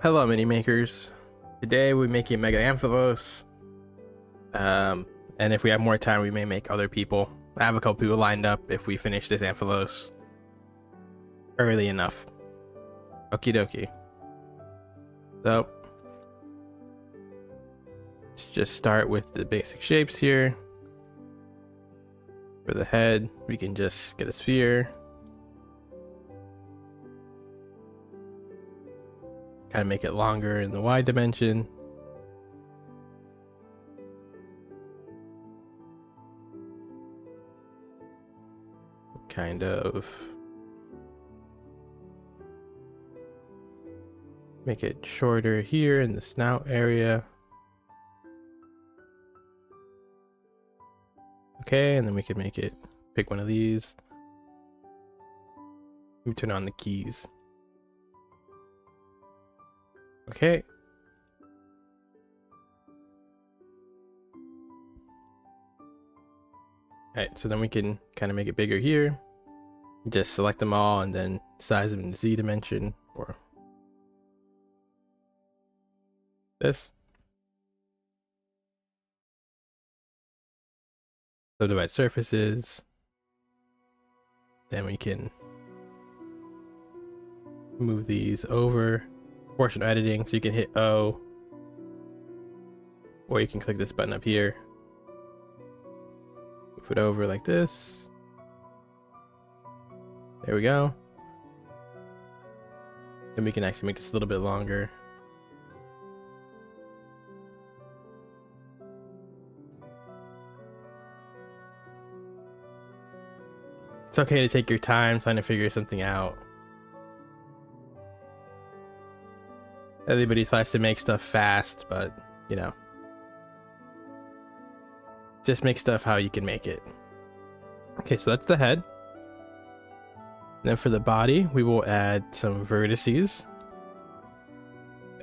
Hello, mini makers. Today we're making Mega Ampharos. And if we have more time, we may make other people. I have a couple people lined up if we finish this Ampharos early enough. Okie dokie. So let's just start with the basic shapes here. For the head, we can just get a sphere. Kind of make it longer in the Y dimension. Kind of make it shorter here in the snout area. Okay, and then we can make it, pick one of these. We turn on the keys. Okay. Alright, so then we can kind of make it bigger here. Just select them all and then size them in the Z dimension or this. Subdivide surfaces. Then we can move these over. Portion editing, so you can hit O, or you can click this button up here. Move it over like this. There we go. Then we can actually make this a little bit longer. It's okay to take your time trying to figure something out. Everybody tries to make stuff fast, but you know, just make stuff how you can make it. Okay, so that's the head. Then for the body, we will add some vertices.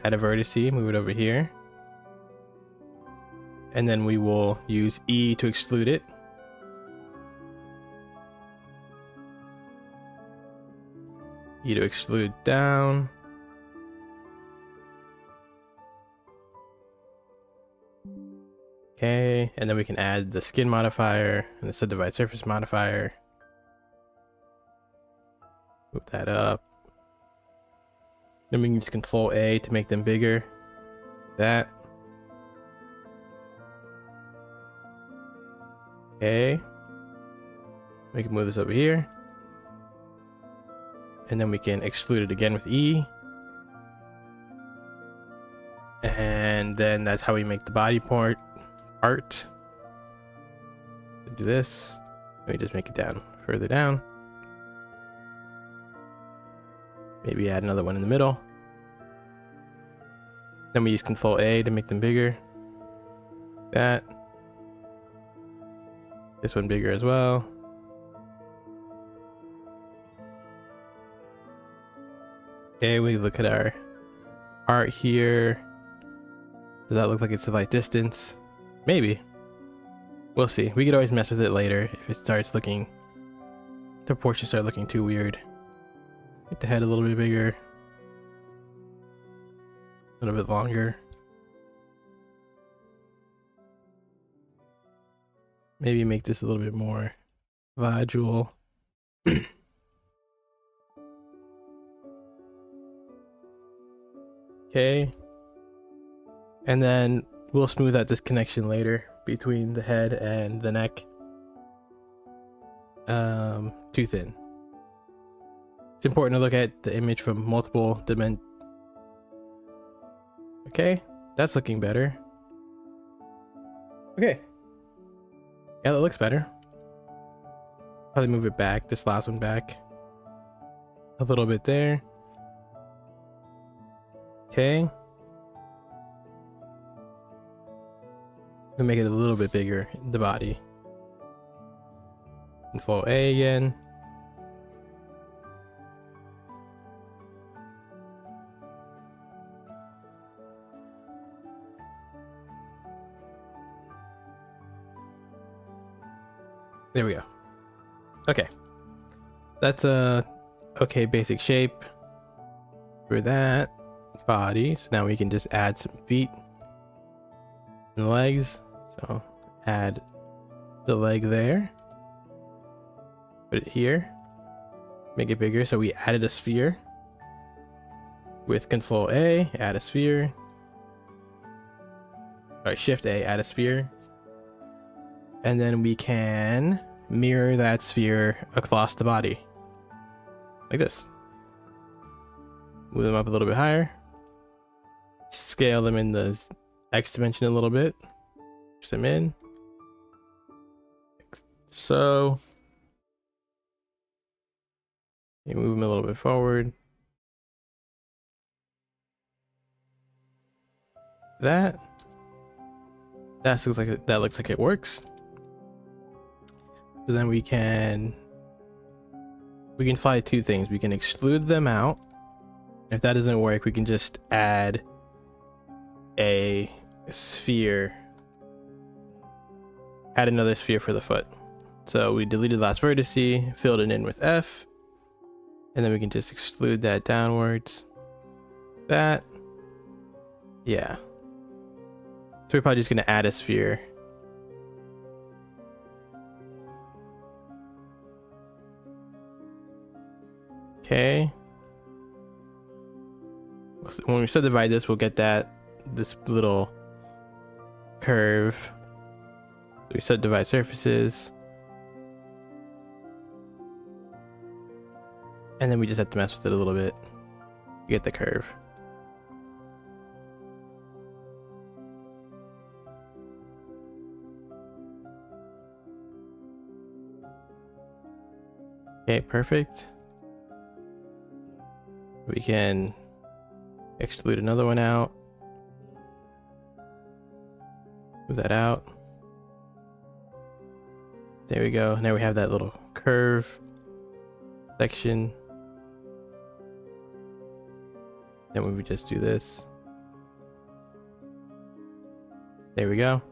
Add a vertice, move it over here. And then we will use E to exclude it. E to exclude down. Okay, and then we can add the skin modifier and the subdivide surface modifier. Move that up. Then we can use Control A to make them bigger. That. Okay. We can move this over here. And then we can exclude it again with E. And then that's how we make the body part. Do this. Let me just make it down further down. Maybe add another one in the middle. Then we use Control A to make them bigger. That. This one bigger as well. Okay, we look at our art here. Does that look like it's the right distance? Maybe. We'll see. We could always mess with it later if it starts looking, the proportions start looking too weird. Make the head a little bit bigger. A little bit longer. Maybe make this a little bit more visual. Okay. And then we'll smooth out this connection later between the head and the neck. Too thin. It's important to look at the image from multiple dimensions. Okay, that's looking better. Okay. Yeah, that looks better. Probably move it back, this last one back. A little bit there. Okay. We'll make it a little bit bigger, the body. Control A again. There we go. Okay. That's a okay basic shape for that. body. So now we can just add some feet and legs. So add the leg there. Put it here. Make it bigger. So we added a sphere. With Control A, add a sphere. Sorry, Shift A, add a sphere. And then we can mirror that sphere across the body. Like this. Move them up a little bit higher. Scale them in the X dimension a little bit. Push them in. So. You move them a little bit forward. That looks like it works. So then we can fly two things. We can extrude them out. If that doesn't work, we can just add a sphere. Add another sphere for the foot. So we deleted the last vertice, filled it in with F, and then we can just extrude that downwards. That, yeah. So we're probably just going to add a sphere. Okay. When we subdivide this, we'll get this little curve. So we subdivide surfaces. And then we just have to mess with it a little bit to get the curve. Okay, perfect. We can extrude another one out. Move that out. There we go. Now we have that little curve section. Then we just do this. There we go.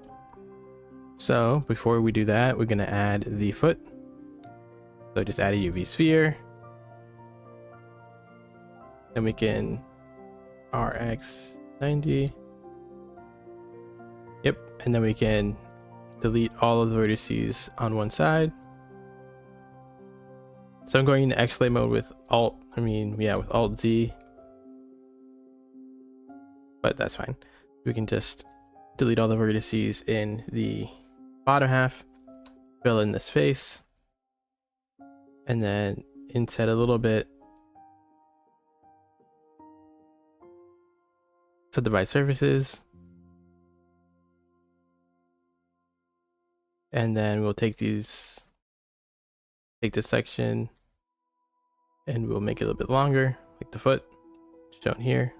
So before we do that, we're going to add the foot. So just add a UV sphere. Then we can RX 90. Yep. And then we can delete all of the vertices on one side. So I'm going into X-lay mode with with Alt Z. But that's fine. We can just delete all the vertices in the bottom half. Fill in this face. And then inset a little bit. Subdivide surfaces. And then we'll take this section and we'll make it a little bit longer, like the foot shown here.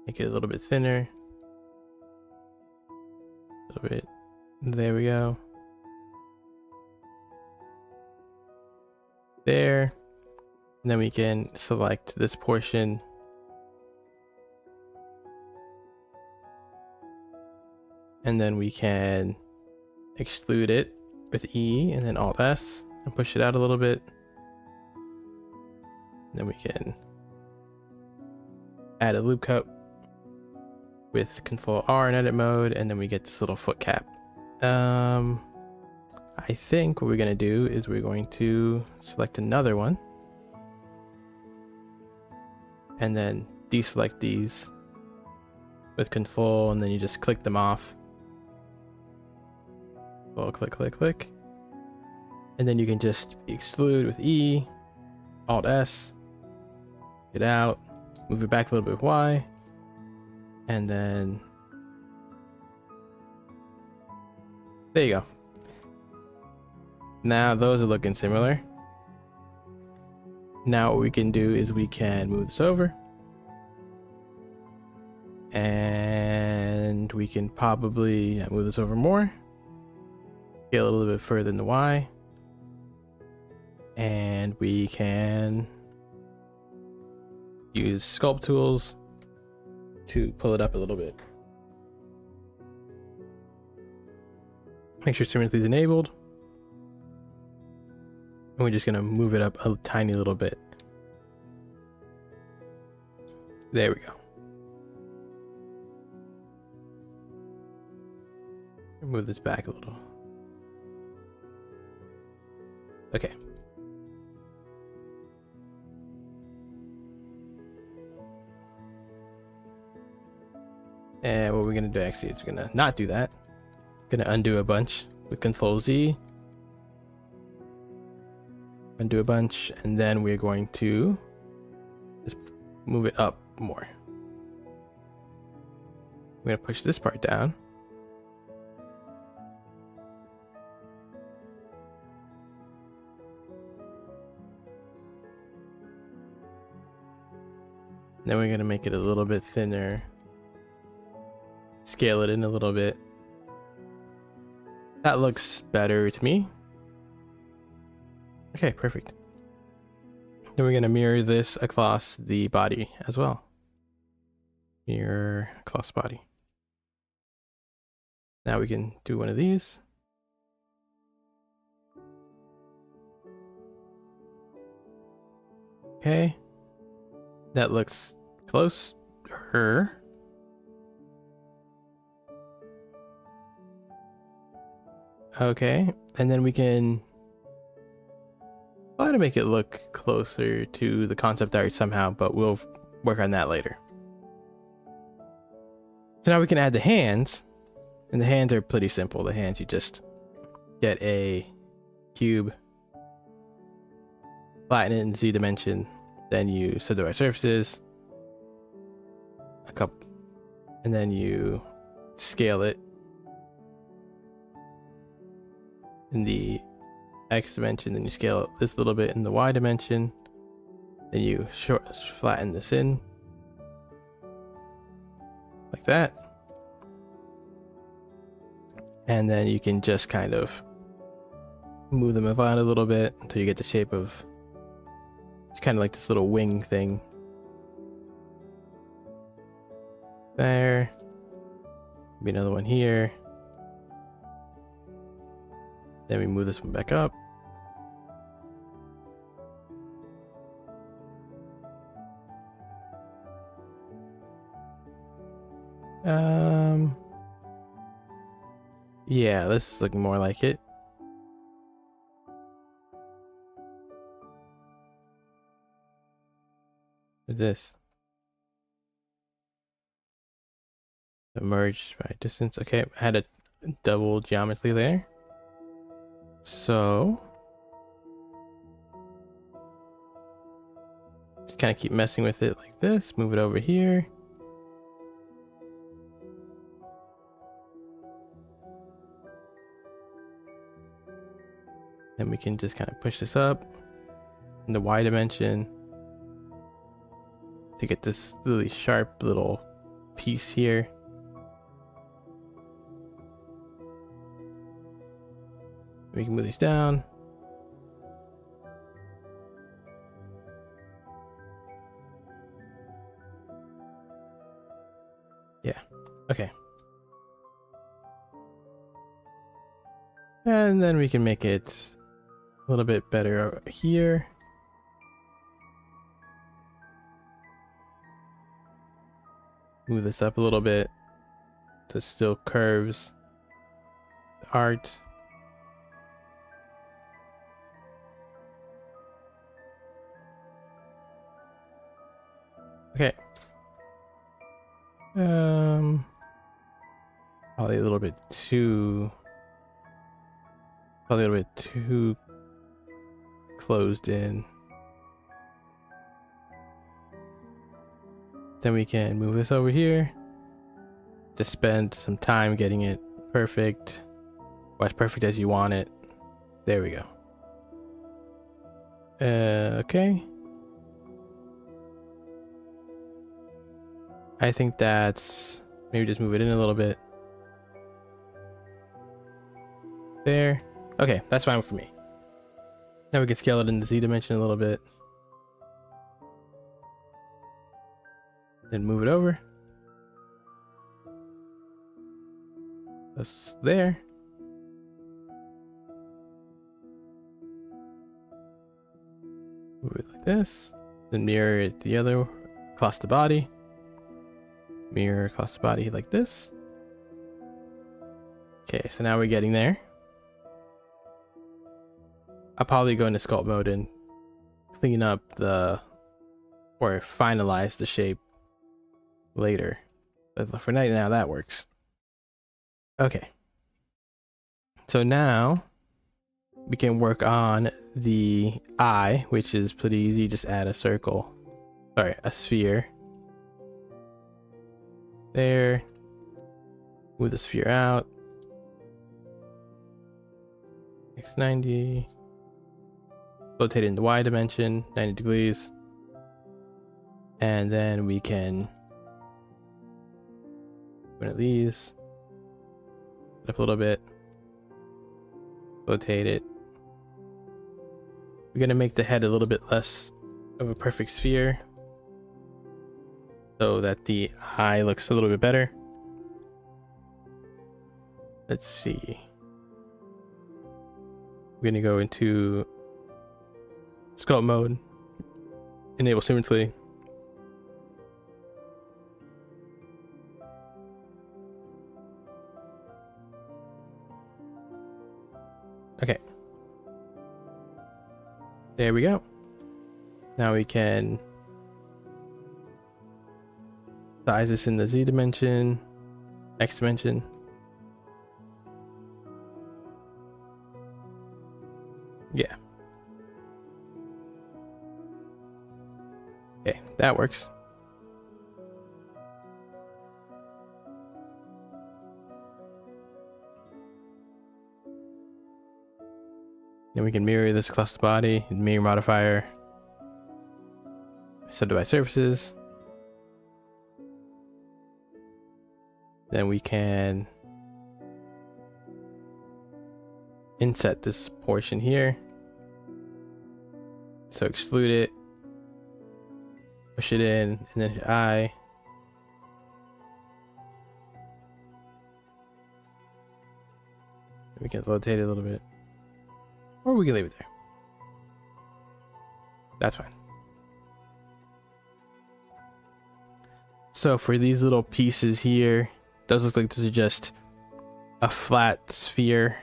Make it a little bit thinner. A little bit. There we go. There. And then we can select this portion. And then we can extrude it with E and then Alt S and push it out a little bit. And then we can add a loop cut with Control R in edit mode, and then we get this little foot cap. I think what we're going to do is we're going to select another one and then deselect these with Control, and then you just click them off. Little click, click, click. And then you can just extrude with E, Alt S, get out, move it back a little bit with Y, and then there you go. Now those are looking similar. Now what we can do is we can move this over. And we can probably move this over more. Get a little bit further in the Y. And we can use sculpt tools to pull it up a little bit. Make sure symmetry is enabled. And we're just going to move it up a tiny little bit. There we go. Move this back a little. Okay. And what we're gonna do actually is we're gonna not do that. Gonna undo a bunch with Control Z. Undo a bunch, and then we're going to just move it up more. We're gonna push this part down. Then we're gonna make it a little bit thinner. Scale it in a little bit. That looks better to me. Okay, perfect. Then we're gonna mirror this across the body as well. Mirror across body. Now we can do one of these. Okay. That looks close. Her. Okay, and then we can try to make it look closer to the concept art somehow, but we'll work on that later. So now we can add the hands, and the hands are pretty simple. The hands, you just get a cube, flatten it in Z dimension, then you subdivide surfaces, a couple, and then you scale it in the X dimension, then you scale it this little bit in the Y dimension, then you flatten this in like that, and then you can just kind of move them around a little bit until you get the shape of, it's kind of like this little wing thing there. Be another one here. Then we move this one back up. Yeah, this is looking more like it. What's this? Merge by distance. Okay, I had a double geometry there. So just kind of keep messing with it like this. Move it over here. Then we can just kind of push this up in the Y dimension to get this really sharp little piece here. We can move these down. Yeah, okay. And then we can make it a little bit better over here. Move this up a little bit so it still curves the art. Okay. Probably a little bit too closed in. Then we can move this over here. Just spend some time getting it perfect, or as perfect as you want it. There we go. Okay. I think that's, maybe just move it in a little bit. There. Okay, that's fine for me. Now we can scale it in the Z dimension a little bit. Then move it over. That's there. Move it like this. Then mirror it the other across the body. Mirror across the body like this. Okay, so now we're getting there. I'll probably go into sculpt mode and clean up or finalize the shape later. But for right now, that works. Okay. So now we can work on the eye, which is pretty easy. Just add a circle. Sorry, a sphere. There. Move the sphere out. X90. Rotate it in the Y dimension, 90 degrees. And then we can one of these. Up a little bit. Rotate it. We're gonna make the head a little bit less of a perfect sphere so that the eye looks a little bit better. Let's see. We're gonna go into sculpt mode, enable seamlessly. Okay. There we go. Now we can size this in the Z dimension, X dimension. Yeah. Okay, that works. Then we can mirror this across the body, mirror modifier, subdivide surfaces. Then we can inset this portion here. So extrude it, push it in, and then hit I. We can rotate it a little bit. Or we can leave it there. That's fine. So for these little pieces here, those look like this is just a flat sphere.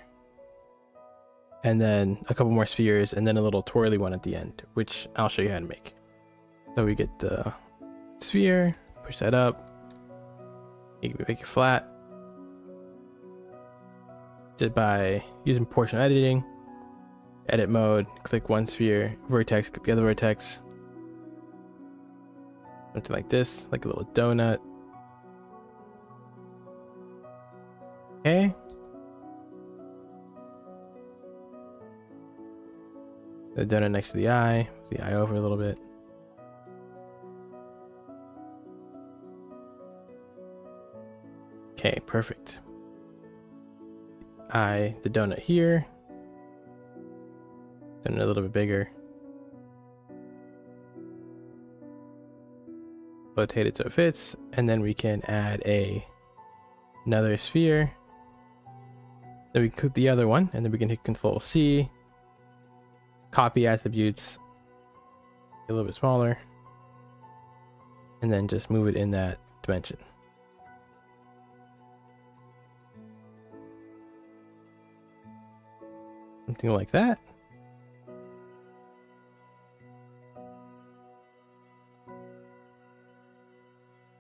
And then a couple more spheres, and then a little twirly one at the end, which I'll show you how to make. So we get the sphere, push that up, make it flat. Just by using proportional editing. Edit mode, click one sphere, vertex, click the other vertex. Something like this, like a little donut. Okay. The donut next to the eye over a little bit. Okay, perfect. The donut here. Donut a little bit bigger. Rotate it so it fits, and then we can add another sphere. Then we click the other one, and then we can hit Control C. Copy attributes, a little bit smaller, and then just move it in that dimension. Something like that.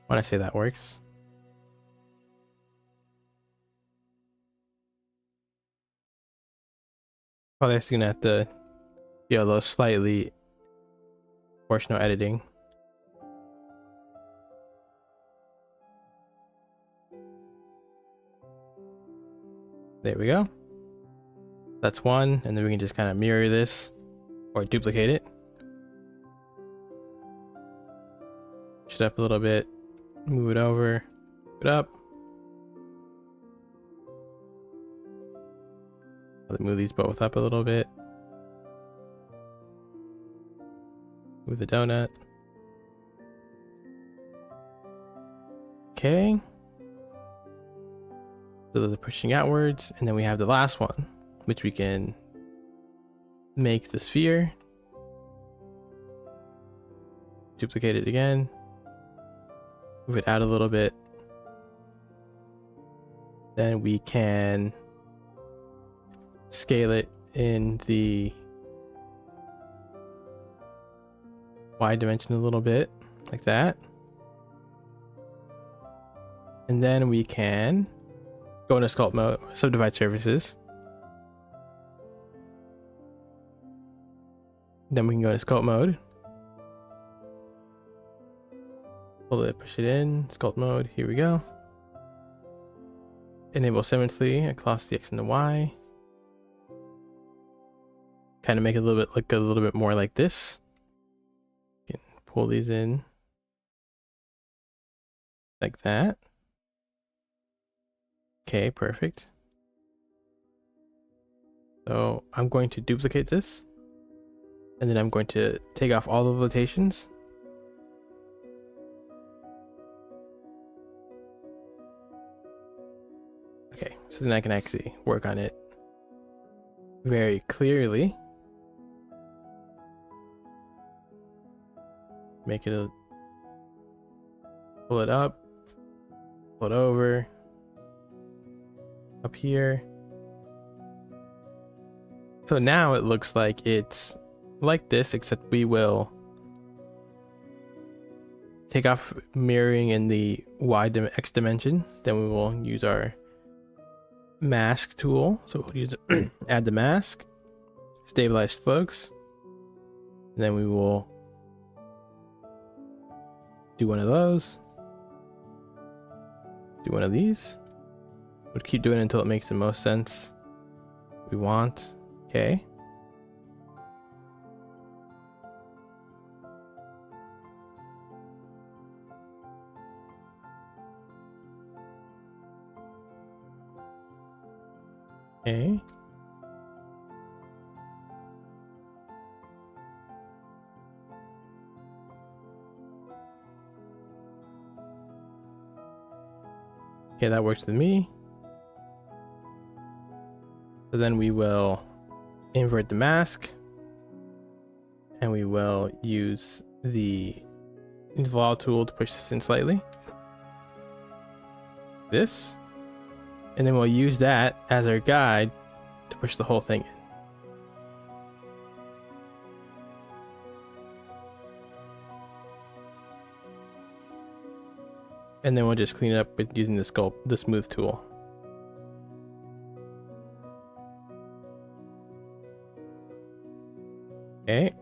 I want to say that works. Probably just gonna have to do a little slightly proportional editing. There we go. That's one, and then we can just kind of mirror this or duplicate it. Push it up a little bit, move it over, put it up. I'll move these both up a little bit. Move the donut. Okay. So they're pushing outwards, and then we have the last one, which we can make the sphere. Duplicate it again. Move it out a little bit. Then we can scale it in the Y dimension a little bit, like that. And then we can go into sculpt mode, subdivide surfaces. Then we can go into sculpt mode. Pull it, push it in, sculpt mode, here we go. Enable symmetry across the X and the Y. Kind of make it a little bit look a little bit more like this. You can pull these in like that. Okay, perfect. So I'm going to duplicate this, and then I'm going to take off all the rotations. Okay, so then I can actually work on it very clearly. Make it pull it up, pull it over, up here. So now it looks like it's like this, except we will take off mirroring in the X dimension. Then we will use our mask tool. So we'll use add the mask, stabilize slopes, and then we will do one of those, do one of these. We'll keep doing it until it makes the most sense we want. Okay. Okay. Okay, that works with me. So then we will invert the mask, and we will use the involve tool to push this in slightly. This. And then we'll use that as our guide to push the whole thing in. And then we'll just clean it up with using the smooth tool. Okay.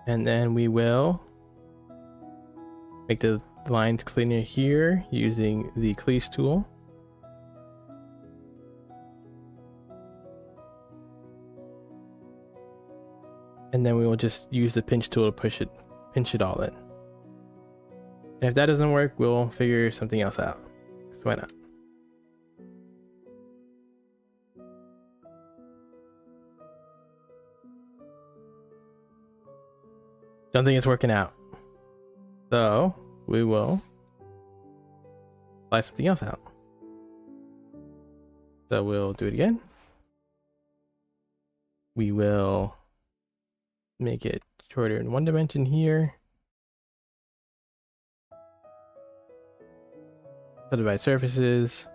And then we will make the lines cleaner here using the crease tool. And then we will just use the pinch tool to pinch it all in. And if that doesn't work, we'll figure something else out. So why not? Don't think it's working out. So we will try something else out. So we'll do it again. We will make it shorter in one dimension here. Subdivide surfaces.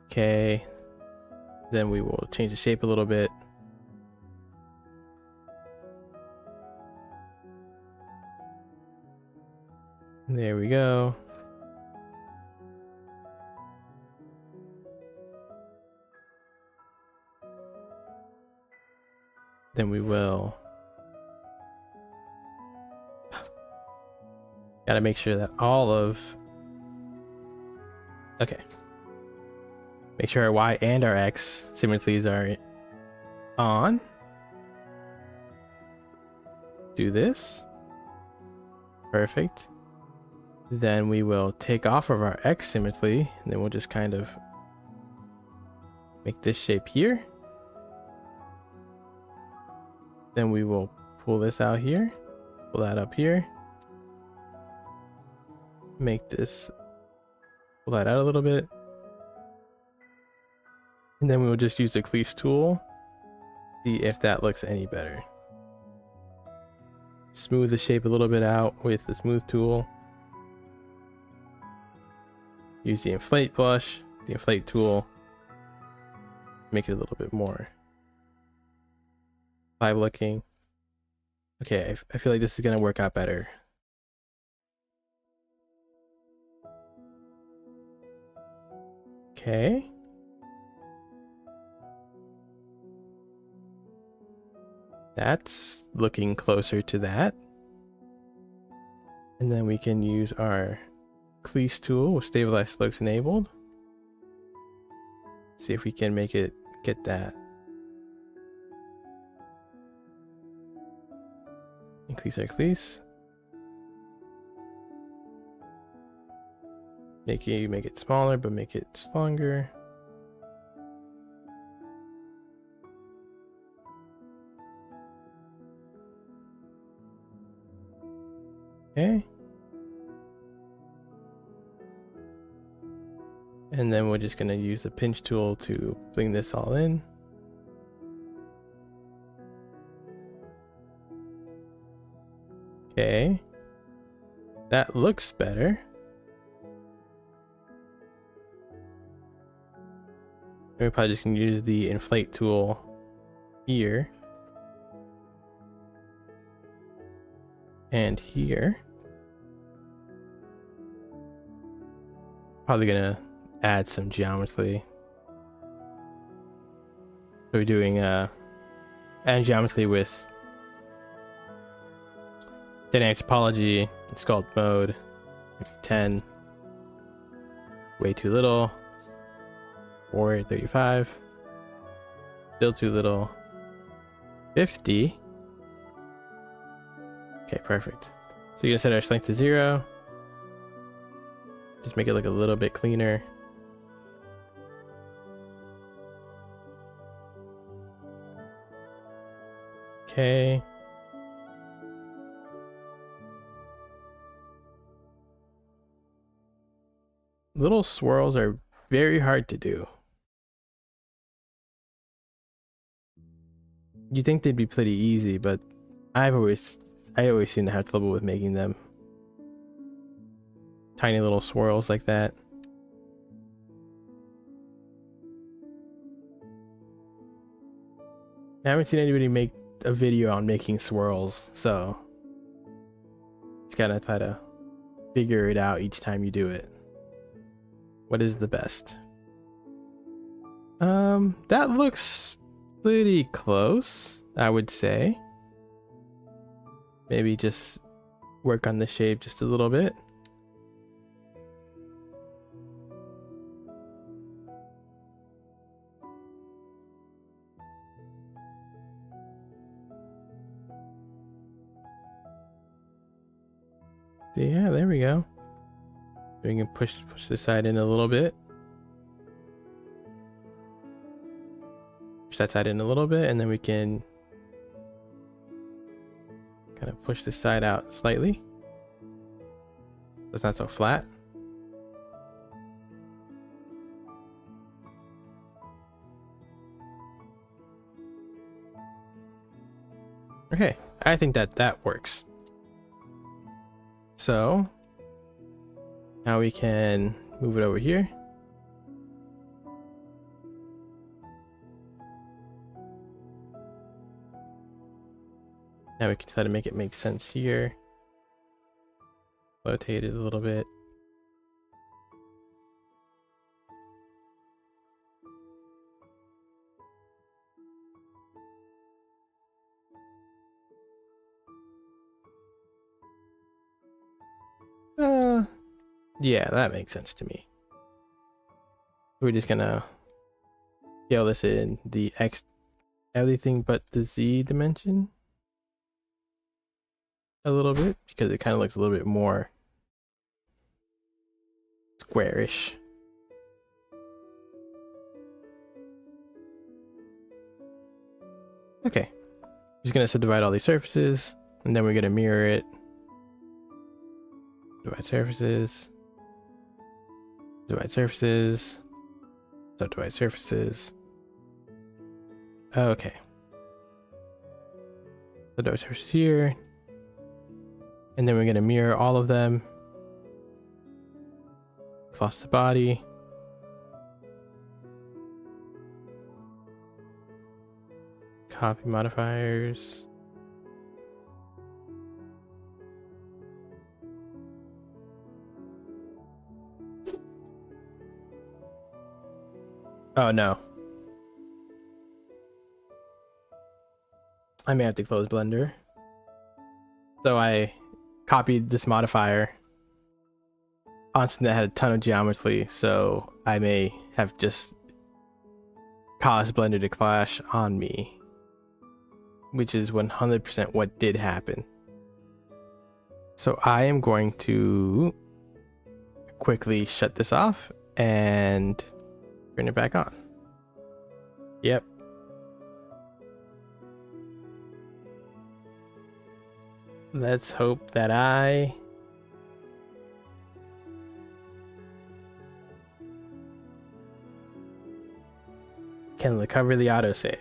Okay. Then we will change the shape a little bit. There we go. Then we will gotta make sure that okay. Make sure our Y and our X symmetries are on. Do this. Perfect. Then we will take off of our X symmetry, and then we'll just kind of make this shape here. Then we will pull this out here, pull that up here, make this, pull that out a little bit. And then we will just use the crease tool, see if that looks any better. Smooth the shape a little bit out with the smooth tool. use the inflate brush, the inflate tool, make it a little bit more vibe looking. Okay, I feel like this is gonna work out better. Okay. That's looking closer to that. And then we can use our crease tool with stabilized slopes enabled. See if we can make it get that. Increase our crease. Make it smaller, but make it longer. Okay. And then we're just gonna use the pinch tool to bring this all in. Okay. That looks better. We probably just can use the inflate tool here and here. Probably gonna add some geometry. So we're doing add geometry with dynamic topology and sculpt mode. 10. Way too little. 435. Still too little. 50. Okay, perfect. So you're gonna set our strength to 0. Just make it look a little bit cleaner. Okay. Little swirls are very hard to do. You think they'd be pretty easy, but I always seem to have trouble with making them. Tiny little swirls like that. I haven't seen anybody make a video on making swirls, so you gotta try to figure it out each time you do it. What is the best? That looks pretty close, I would say. Maybe just work on the shape just a little bit. Yeah, there we go. We can push this side in a little bit. Push that side in a little bit, and then we can kind of push this side out slightly so it's not so flat. Okay, I think that works. So now we can move it over here. Now we can try to make it make sense here. Rotate it a little bit. Yeah, that makes sense to me. We're just gonna scale this in the X, everything but the Z dimension a little bit, because it kind of looks a little bit more squarish. Okay, just gonna subdivide all these surfaces, and then we're gonna mirror it. Divide surfaces, divide surfaces, subdivide surfaces. Okay. Subdivide surfaces here. And then we're going to mirror all of them. Lost the body. Copy modifiers. Oh no. I may have to close Blender. So I copied this modifier on something that had a ton of geometry, so I may have just caused Blender to clash on me, which is 100% what did happen. So I am going to quickly shut this off and turn it back on. Yep. Let's hope that I can recover the autosave.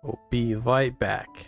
We'll be right back.